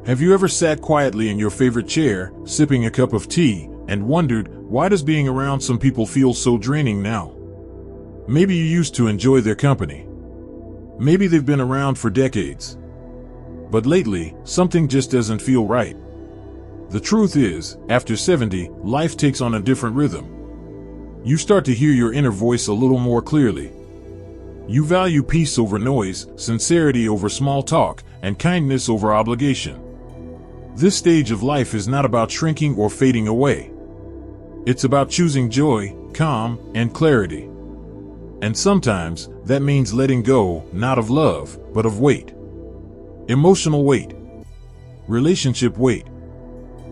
Have you ever sat quietly in your favorite chair, sipping a cup of tea, and wondered, why does being around some people feel so draining now? Maybe you used to enjoy their company. Maybe they've been around for decades. But lately, something just doesn't feel right. The truth is, after 70, life takes on a different rhythm. You start to hear your inner voice a little more clearly. You value peace over noise, sincerity over small talk, and kindness over obligation. This stage of life is not about shrinking or fading away. It's about choosing joy, calm, and clarity. And sometimes, that means letting go, not of love, but of weight. Emotional weight. Relationship weight.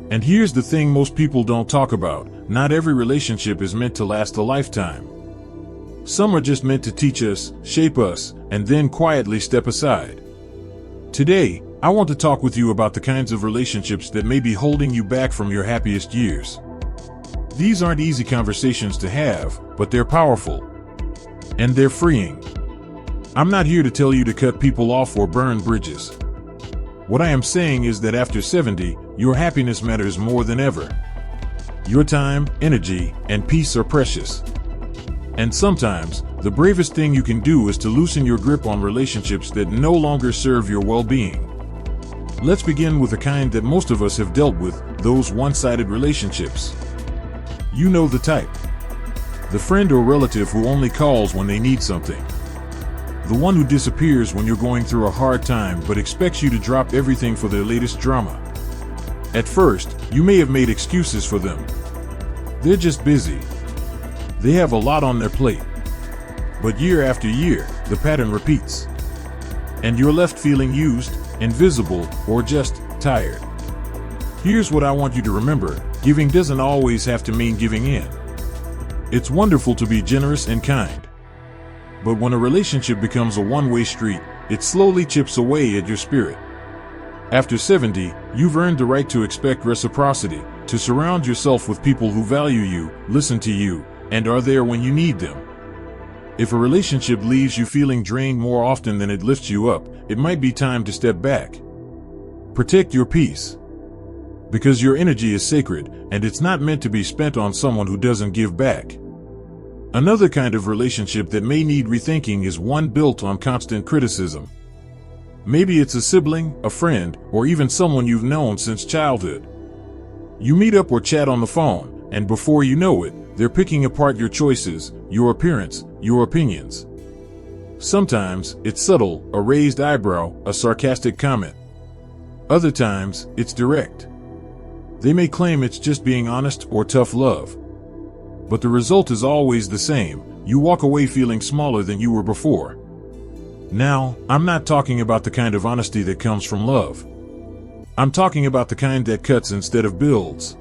And here's the thing most people don't talk about: not every relationship is meant to last a lifetime. Some are just meant to teach us, shape us, and then quietly step aside. Today, I want to talk with you about the kinds of relationships that may be holding you back from your happiest years. These aren't easy conversations to have, but they're powerful. And they're freeing. I'm not here to tell you to cut people off or burn bridges. What I am saying is that after 70, your happiness matters more than ever. Your time, energy, and peace are precious. And sometimes, the bravest thing you can do is to loosen your grip on relationships that no longer serve your well-being. Let's begin with the kind that most of us have dealt with, those one-sided relationships. You know the type. The friend or relative who only calls when they need something. The one who disappears when you're going through a hard time but expects you to drop everything for their latest drama. At first, you may have made excuses for them. They're just busy. They have a lot on their plate. But year after year, the pattern repeats. And you're left feeling used, invisible, or just tired. Here's what I want you to remember: giving doesn't always have to mean giving in. It's wonderful to be generous and kind. But when a relationship becomes a one-way street, it slowly chips away at your spirit. After 70, you've earned the right to expect reciprocity, to surround yourself with people who value you, listen to you, and are there when you need them. If a relationship leaves you feeling drained more often than it lifts you up, it might be time to step back. Protect your peace. Because your energy is sacred, and it's not meant to be spent on someone who doesn't give back. Another kind of relationship that may need rethinking is one built on constant criticism. Maybe it's a sibling, a friend, or even someone you've known since childhood. You meet up or chat on the phone, and before you know it, they're picking apart your choices, your appearance, your opinions. Sometimes, it's subtle, a raised eyebrow, a sarcastic comment. Other times, it's direct. They may claim it's just being honest or tough love. But the result is always the same: you walk away feeling smaller than you were before. Now, I'm not talking about the kind of honesty that comes from love. I'm talking about the kind that cuts instead of builds.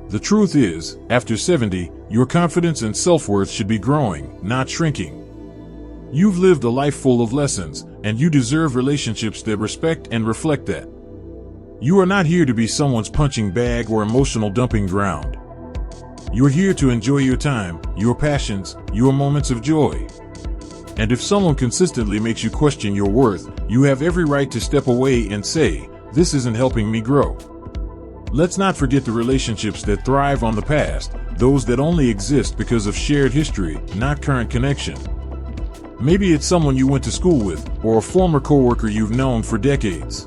The truth is, after 70, your confidence and self-worth should be growing, not shrinking. You've lived a life full of lessons, and you deserve relationships that respect and reflect that. You are not here to be someone's punching bag or emotional dumping ground. You're here to enjoy your time, your passions, your moments of joy. And if someone consistently makes you question your worth, you have every right to step away and say, "This isn't helping me grow." Let's not forget the relationships that thrive on the past, those that only exist because of shared history, not current connection. Maybe it's someone you went to school with, or a former coworker you've known for decades.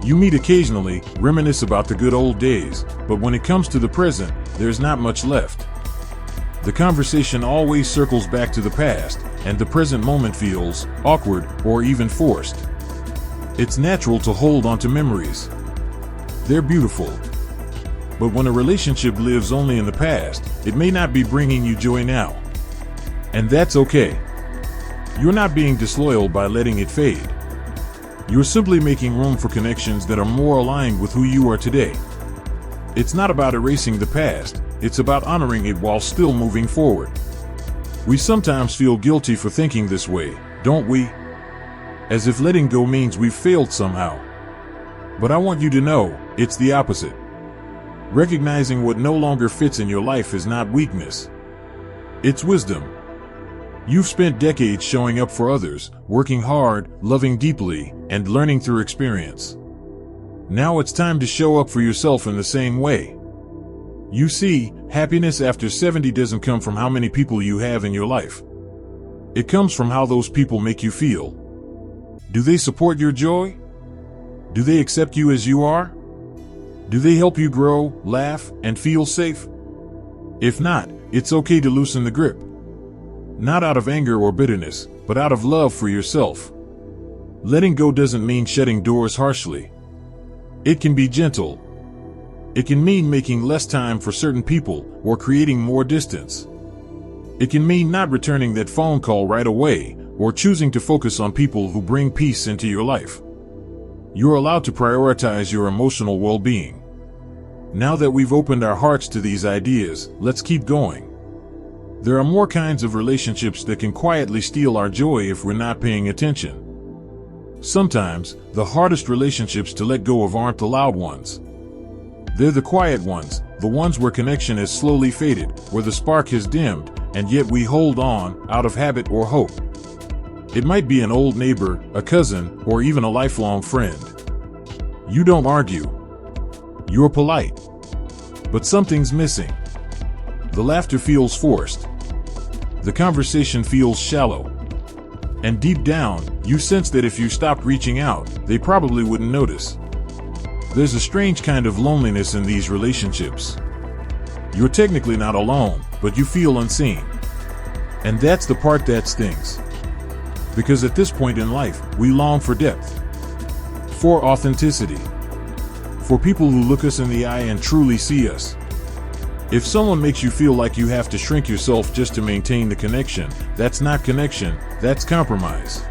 You meet occasionally, reminisce about the good old days, but when it comes to the present, there's not much left. The conversation always circles back to the past, and the present moment feels awkward or even forced. It's natural to hold on to memories. They're beautiful. But when a relationship lives only in the past, it may not be bringing you joy now. And that's okay. You're not being disloyal by letting it fade. You're simply making room for connections that are more aligned with who you are today. It's not about erasing the past, it's about honoring it while still moving forward. We sometimes feel guilty for thinking this way, don't we? As if letting go means we've failed somehow. But I want you to know, it's the opposite. Recognizing what no longer fits in your life is not weakness. It's wisdom. You've spent decades showing up for others, working hard, loving deeply, and learning through experience. Now it's time to show up for yourself in the same way. You see, happiness after 70 doesn't come from how many people you have in your life. It comes from how those people make you feel. Do they support your joy? Do they accept you as you are? Do they help you grow, laugh, and feel safe? If not, it's okay to loosen the grip. Not out of anger or bitterness, but out of love for yourself. Letting go doesn't mean shutting doors harshly. It can be gentle. It can mean making less time for certain people or creating more distance. It can mean not returning that phone call right away or choosing to focus on people who bring peace into your life. You're allowed to prioritize your emotional well-being. Now that we've opened our hearts to these ideas, let's keep going. There are more kinds of relationships that can quietly steal our joy if we're not paying attention. Sometimes, the hardest relationships to let go of aren't the loud ones. They're the quiet ones, the ones where connection has slowly faded, where the spark has dimmed, and yet we hold on, out of habit or hope. It might be an old neighbor, a cousin, or even a lifelong friend. You don't argue. You're polite. But something's missing. The laughter feels forced. The conversation feels shallow. And deep down, you sense that if you stopped reaching out, they probably wouldn't notice. There's a strange kind of loneliness in these relationships. You're technically not alone, but you feel unseen. And that's the part that stings. Because at this point in life, we long for depth, for authenticity, for people who look us in the eye and truly see us. If someone makes you feel like you have to shrink yourself just to maintain the connection, that's not connection, that's compromise.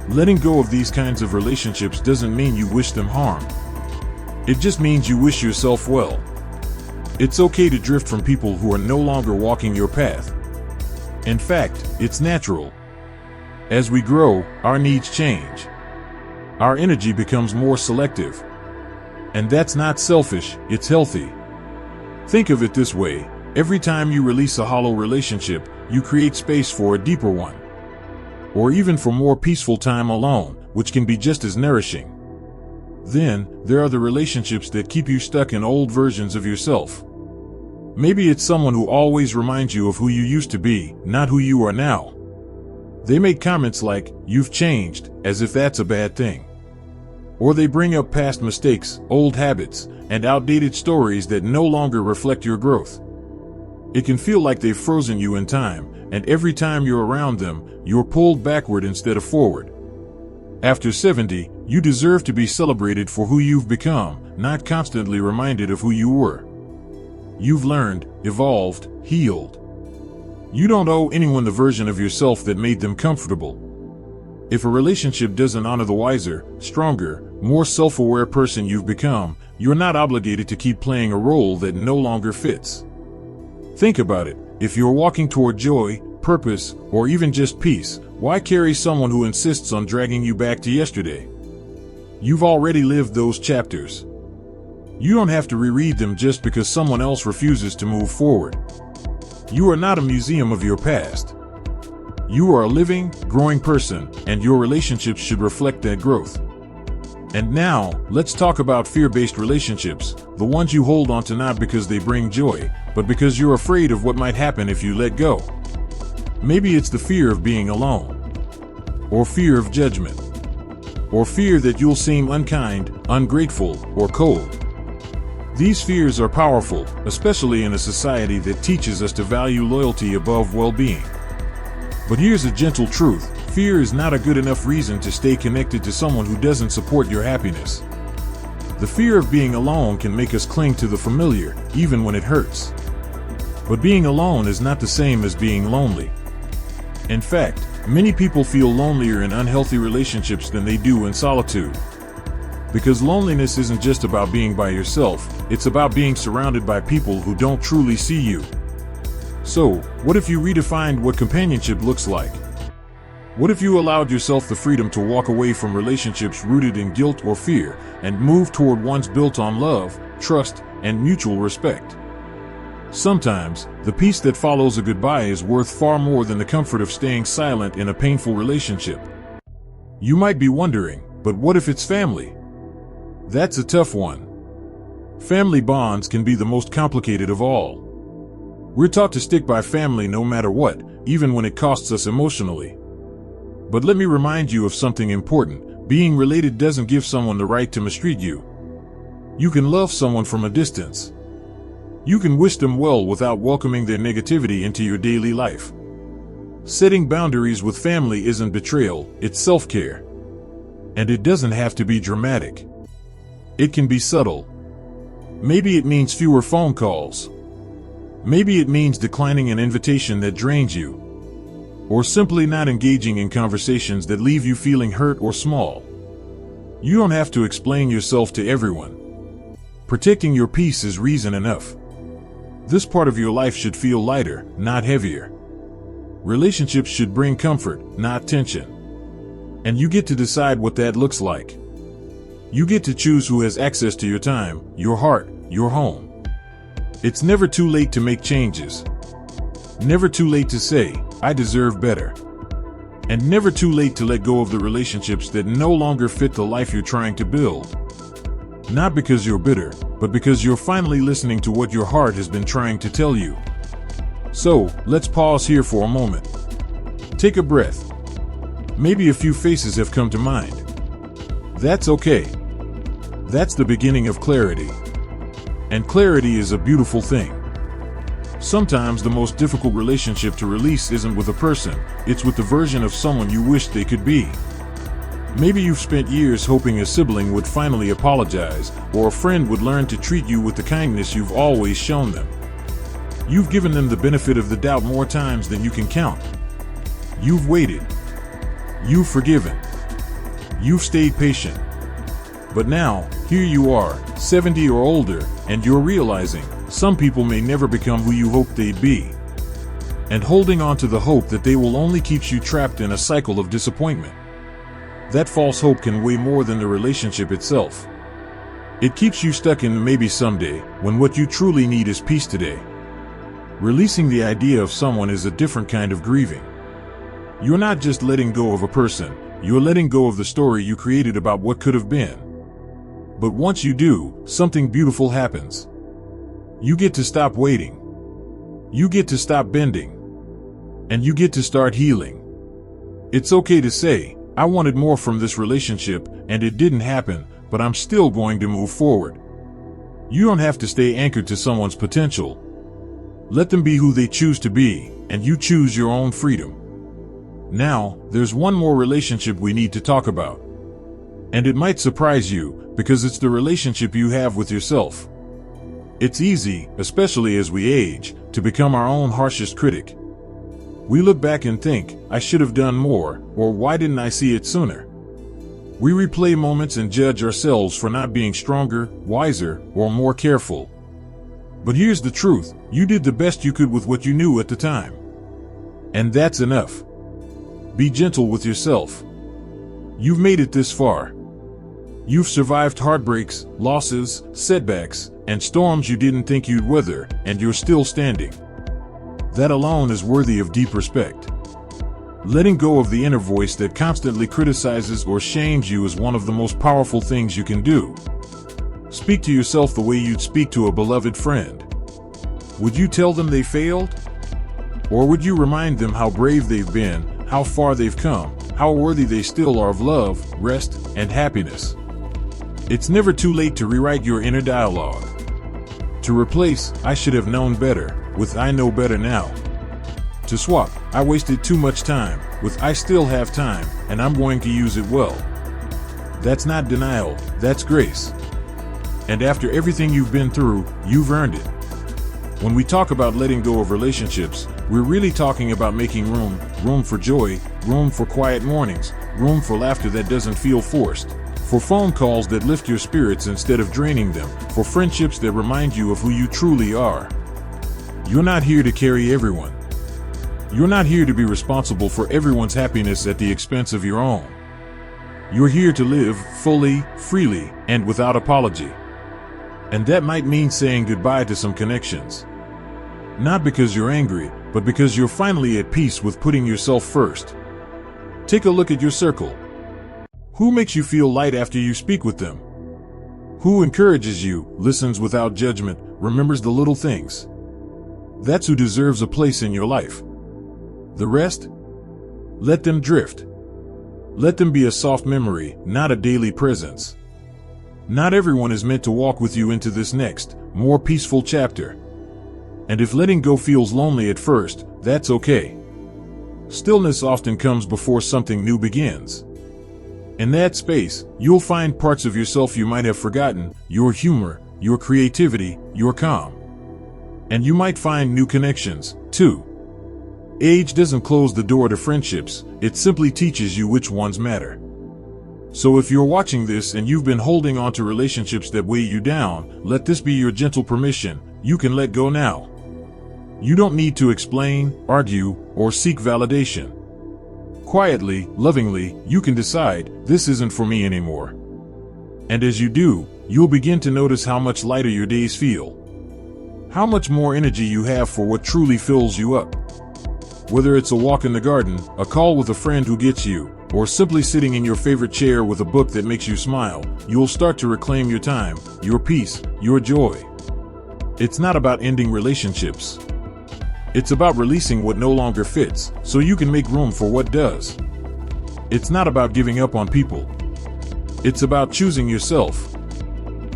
Letting go of these kinds of relationships doesn't mean you wish them harm. It just means you wish yourself well. It's okay to drift from people who are no longer walking your path. In fact, it's natural. As we grow, our needs change. Our energy becomes more selective. And that's not selfish, it's healthy. Think of it this way, every time you release a hollow relationship, you create space for a deeper one. Or even for more peaceful time alone, which can be just as nourishing. Then, there are the relationships that keep you stuck in old versions of yourself. Maybe it's someone who always reminds you of who you used to be, not who you are now. They make comments like, "You've changed," as if that's a bad thing. Or they bring up past mistakes, old habits, and outdated stories that no longer reflect your growth. It can feel like they've frozen you in time, and every time you're around them, you're pulled backward instead of forward. After 70, you deserve to be celebrated for who you've become, not constantly reminded of who you were. You've learned, evolved, healed. You don't owe anyone the version of yourself that made them comfortable. If a relationship doesn't honor the wiser, stronger, more self-aware person you've become, you're not obligated to keep playing a role that no longer fits. Think about it. If you're walking toward joy, purpose, or even just peace, why carry someone who insists on dragging you back to yesterday? You've already lived those chapters. You don't have to reread them just because someone else refuses to move forward. You are not a museum of your past. You are a living, growing person, and your relationships should reflect that growth. And now, let's talk about fear-based relationships, the ones you hold on to not because they bring joy, but because you're afraid of what might happen if you let go. Maybe it's the fear of being alone, or fear of judgment, or fear that you'll seem unkind, ungrateful, or cold. These fears are powerful, especially in a society that teaches us to value loyalty above well-being. But here's a gentle truth. Fear is not a good enough reason to stay connected to someone who doesn't support your happiness. The fear of being alone can make us cling to the familiar, even when it hurts. But being alone is not the same as being lonely. In fact, many people feel lonelier in unhealthy relationships than they do in solitude. Because loneliness isn't just about being by yourself, it's about being surrounded by people who don't truly see you. So, what if you redefined what companionship looks like? What if you allowed yourself the freedom to walk away from relationships rooted in guilt or fear and move toward ones built on love, trust, and mutual respect? Sometimes, the peace that follows a goodbye is worth far more than the comfort of staying silent in a painful relationship. You might be wondering, but what if it's family? That's a tough one. Family bonds can be the most complicated of all. We're taught to stick by family no matter what, even when it costs us emotionally. But let me remind you of something important. Being related doesn't give someone the right to mistreat you. You can love someone from a distance. You can wish them well without welcoming their negativity into your daily life. Setting boundaries with family isn't betrayal, it's self-care. And it doesn't have to be dramatic. It can be subtle. Maybe it means fewer phone calls. Maybe it means declining an invitation that drains you. Or simply not engaging in conversations that leave you feeling hurt or small. You don't have to explain yourself to everyone. Protecting your peace is reason enough. This part of your life should feel lighter, not heavier. Relationships should bring comfort, not tension. And you get to decide what that looks like. You get to choose who has access to your time, your heart, your home. It's never too late to make changes. Never too late to say, I deserve better. And never too late to let go of the relationships that no longer fit the life you're trying to build. Not because you're bitter, but because you're finally listening to what your heart has been trying to tell you. So, let's pause here for a moment. Take a breath. Maybe a few faces have come to mind. That's okay. That's the beginning of clarity. And clarity is a beautiful thing. Sometimes the most difficult relationship to release isn't with a person, it's with the version of someone you wish they could be. Maybe you've spent years hoping a sibling would finally apologize, or a friend would learn to treat you with the kindness you've always shown them. You've given them the benefit of the doubt more times than you can count. You've waited. You've forgiven. You've stayed patient. But now, here you are, 70 or older, and you're realizing some people may never become who you hoped they'd be. And holding on to the hope that they will only keeps you trapped in a cycle of disappointment. That false hope can weigh more than the relationship itself. It keeps you stuck in maybe someday, when what you truly need is peace today. Releasing the idea of someone is a different kind of grieving. You're not just letting go of a person, you're letting go of the story you created about what could have been. But once you do, something beautiful happens. You get to stop waiting. You get to stop bending. And you get to start healing. It's okay to say, I wanted more from this relationship, and it didn't happen, but I'm still going to move forward. You don't have to stay anchored to someone's potential. Let them be who they choose to be, and you choose your own freedom. Now, there's one more relationship we need to talk about. And it might surprise you, because it's the relationship you have with yourself. It's easy, especially as we age, to become our own harshest critic. We look back and think, I should have done more, or why didn't I see it sooner? We replay moments and judge ourselves for not being stronger, wiser, or more careful. But here's the truth, you did the best you could with what you knew at the time. And that's enough. Be gentle with yourself. You've made it this far. You've survived heartbreaks, losses, setbacks, and storms you didn't think you'd weather, and you're still standing. That alone is worthy of deep respect. Letting go of the inner voice that constantly criticizes or shames you is one of the most powerful things you can do. Speak to yourself the way you'd speak to a beloved friend. Would you tell them they failed? Or would you remind them how brave they've been, how far they've come, how worthy they still are of love, rest, and happiness? It's never too late to rewrite your inner dialogue. To replace, I should have known better, with I know better now. To swap, I wasted too much time, with I still have time, and I'm going to use it well. That's not denial, that's grace. And after everything you've been through, you've earned it. When we talk about letting go of relationships, we're really talking about making room for joy, room for quiet mornings, room for laughter that doesn't feel forced, for phone calls that lift your spirits instead of draining them, for friendships that remind you of who you truly are. You're not here to carry everyone. You're not here to be responsible for everyone's happiness at the expense of your own. You're here to live fully, freely, and without apology. And that might mean saying goodbye to some connections. Not because you're angry, but because you're finally at peace with putting yourself first. Take a look at your circle. Who makes you feel light after you speak with them? Who encourages you, listens without judgment, remembers the little things. That's who deserves a place in your life. The rest? Let them drift. Let them be a soft memory, not a daily presence. Not everyone is meant to walk with you into this next, more peaceful chapter. And if letting go feels lonely at first, that's okay. Stillness often comes before something new begins. In that space, you'll find parts of yourself you might have forgotten, your humor, your creativity, your calm. And you might find new connections, too. Age doesn't close the door to friendships, it simply teaches you which ones matter. So if you're watching this and you've been holding on to relationships that weigh you down, let this be your gentle permission. You can let go now. You don't need to explain, argue, or seek validation. Quietly, lovingly, you can decide, this isn't for me anymore. And as you do, you'll begin to notice how much lighter your days feel. How much more energy you have for what truly fills you up. Whether it's a walk in the garden, a call with a friend who gets you, or simply sitting in your favorite chair with a book that makes you smile, you'll start to reclaim your time, your peace, your joy. It's not about ending relationships. It's about releasing what no longer fits, so you can make room for what does. It's not about giving up on people. It's about choosing yourself.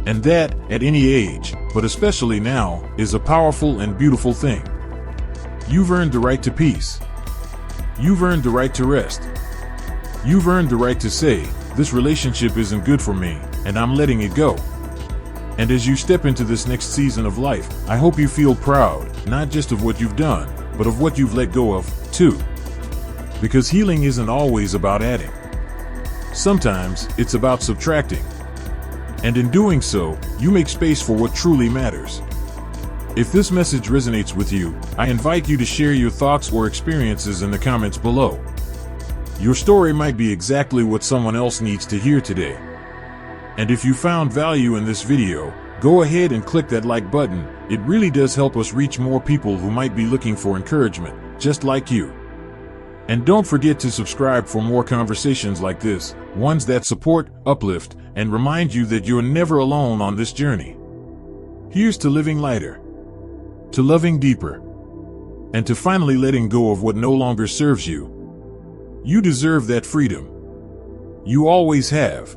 And that, at any age, but especially now, is a powerful and beautiful thing. You've earned the right to peace. You've earned the right to rest. You've earned the right to say, this relationship isn't good for me, and I'm letting it go. And as you step into this next season of life, I hope you feel proud, not just of what you've done, but of what you've let go of, too. Because healing isn't always about adding. Sometimes, it's about subtracting. And in doing so, you make space for what truly matters. If this message resonates with you, I invite you to share your thoughts or experiences in the comments below. Your story might be exactly what someone else needs to hear today. And if you found value in this video, go ahead and click that like button. It really does help us reach more people who might be looking for encouragement, just like you. And don't forget to subscribe for more conversations like this, ones that support, uplift, and remind you that you're never alone on this journey. Here's to living lighter, to loving deeper, and to finally letting go of what no longer serves you. You deserve that freedom. You always have.